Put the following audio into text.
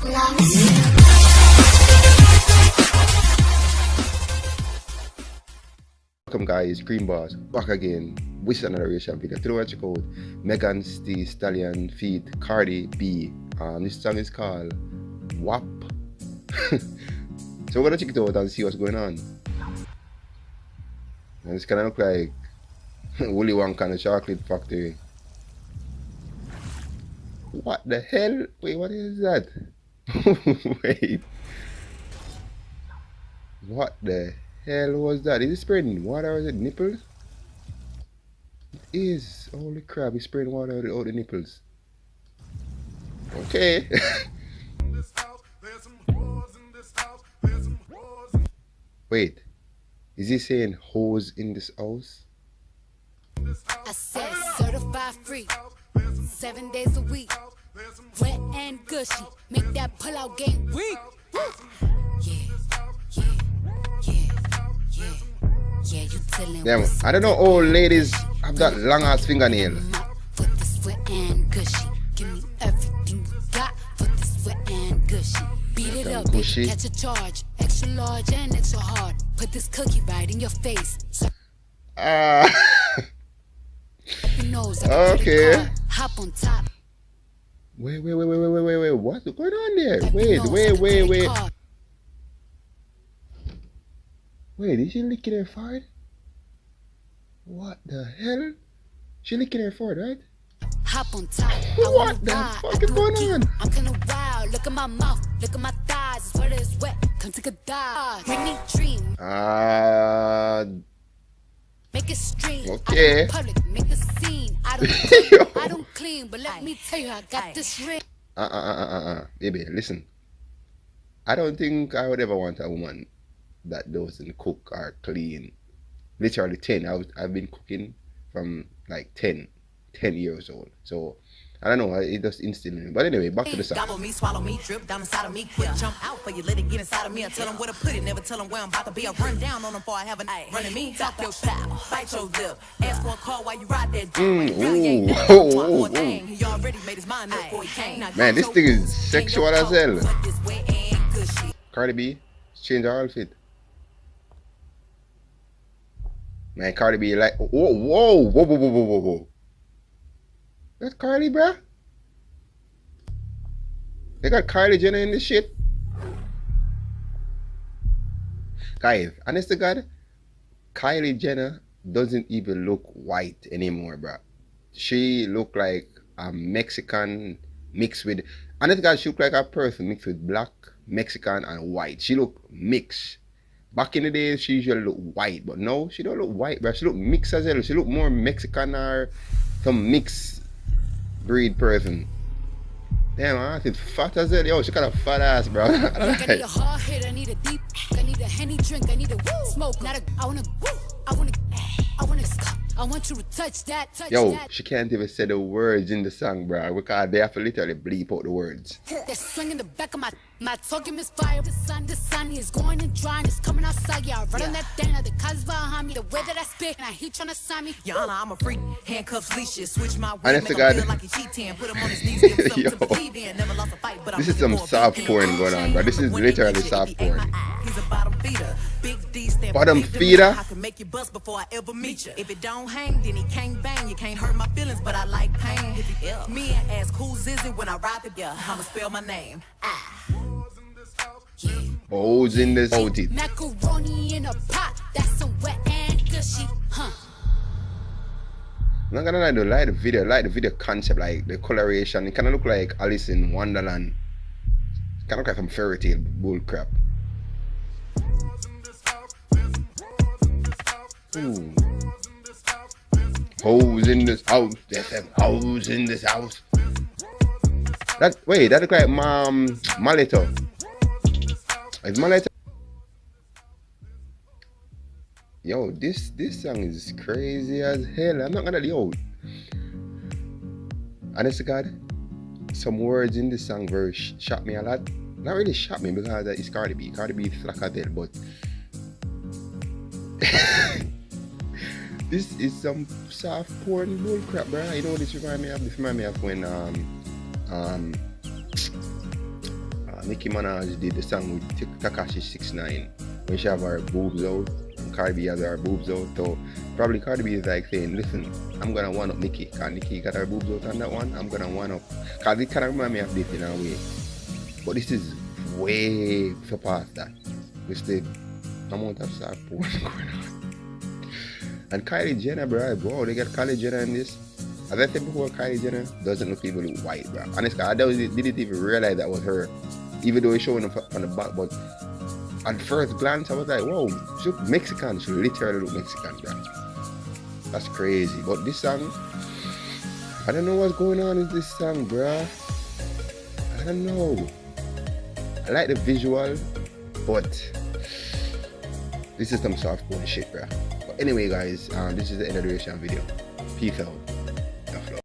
Welcome guys, Green Bars back again with another reaction video. Today we're check out Megan Thee Stallion feat Cardi B. This song is called WAP. So we're gonna check it out and see what's going on. And it's kinda look like Willy Wonka and the Chocolate Factory. What the hell? Wait, what is that? Wait. What the hell was that? Is it spraying water or is it nipples? It is. Holy crap, he's spraying water out the nipples. Okay. Wait. Is he saying hoes in this house? I said certified free, 7 days a week, wet and gushy, make that pull-out game weak. Yeah, you telling. Damn, I don't know all ladies have that long ass fingernail. Put this wet and gushy, give me everything you got. Put this wet and gushy, beat it up, Gushy. catch a charge, extra large and extra hard. Put this cookie right in your face. Okay. Hop on top. Wait. What's going on there? Wait. Wait, is she licking her forehead? What the hell? She licking her forehead, right? Hop on top. What the fuck is going on? I'm kinda wild. Look at my mouth. Look at my thighs. Sweater is wet. Come take a dive. Make me dream. Make it stream. Okay. Public, make the scene. I don't clean, but let me tell you, I got this ring. Baby, listen. I don't think I would ever want a woman that doesn't cook or clean. Literally 10. I've been cooking from like 10 years old. So I don't know, it just instilled in me. But anyway, back to the song. Gobble me, swallow me, drip down inside of me, quick jump out for you, let it get inside of me. I tell them where to put it, never tell them where I'm about to be. I run down on them before I have a night. Running me, talk your pow, bite your lip. Ask for a call while you ride that He already made his mind up before he came. Man, this thing is sexual as hell. Cardi B, change her outfit. Man, Cardi B like, whoa. That's Cardi, bruh. They got Kylie Jenner in this shit. Guys, honest to God, Kylie Jenner doesn't even look white anymore, bruh. She look like a Mexican mixed with, honest to God, she look like a person mixed with black, Mexican, and white. She look mixed. Back in the days, she usually look white, but no, she don't look white, bruh. She look mixed as hell. She look more Mexican or some mixed breed person. Damn, I think fat as hell. Yo, she got a fat ass, bro. I need a hard hit, I need a deep, I need a Henny drink, I need a smoke, not a, I want you to touch that, Yo, she can't even say the words in the song, bro, because they have to literally bleep out the words. That swing in the back of my talking misfire. The sun is going and drying, it's coming outside. Yeah, I run on that thing, the cars behind me, the way that I spit, and I heat trying to sign me. Your Honor, I'm a freak, handcuffs, leashes, switch my way, make him feel like he cheating, put him on his knees, give him something to believe in. Never lost a fight, but this is some soft porn going on, bro. This is literally soft porn. He's a bottom feeder, big D stand bottom feeder. I can make you bust before I ever meet you. If it don't hang, then he can't bang. You can't hurt my feelings, but I like pain. Me and ask who's is it when I ride the girl, I'ma spell my name. Hoes in this OT. Macaroni in a pot, that's some wet and gushy, huh? I'm not gonna lie, though, like the video concept, like the coloration. It kinda look like Alice in Wonderland. It kinda look like some fairy tale bull crap. Ooh. Hoes in this house. There's them hoes in this house. That look like Malito. It's Malito. Yo, this song is crazy as hell. I'm not gonna yo. Honest to God, some words in this song very shocked me a lot. Not really shocked me because it's Cardi B. Cardi B is like a deal, but this is some soft porn bull crap, bro. You know what this remind me of? This remind me of when Nicki Minaj did the song with Takashi 69 when she have her boobs out. And Cardi B has her boobs out. So probably Cardi B is like saying, listen, I'm gonna one up Nicki. Cause Nicki got her boobs out on that one. I'm gonna one up. Cause it kind of remind me of this in a way. But this is way surpassed that. With the amount of soft porn going on. And Kylie Jenner, bro, they got Kylie Jenner in this. As I said before, Kylie Jenner doesn't look even white, bro. Honestly, I didn't even realize that was her, even though it's showing up on the back. But at first glance, I was like, whoa, she look Mexican. She literally look Mexican, bro. That's crazy. But this song, I don't know what's going on with this song, bro. I don't know. I like the visual, but this is some soft porn shit, bro. But anyway, guys, this is the end of the reaction video. Peace out.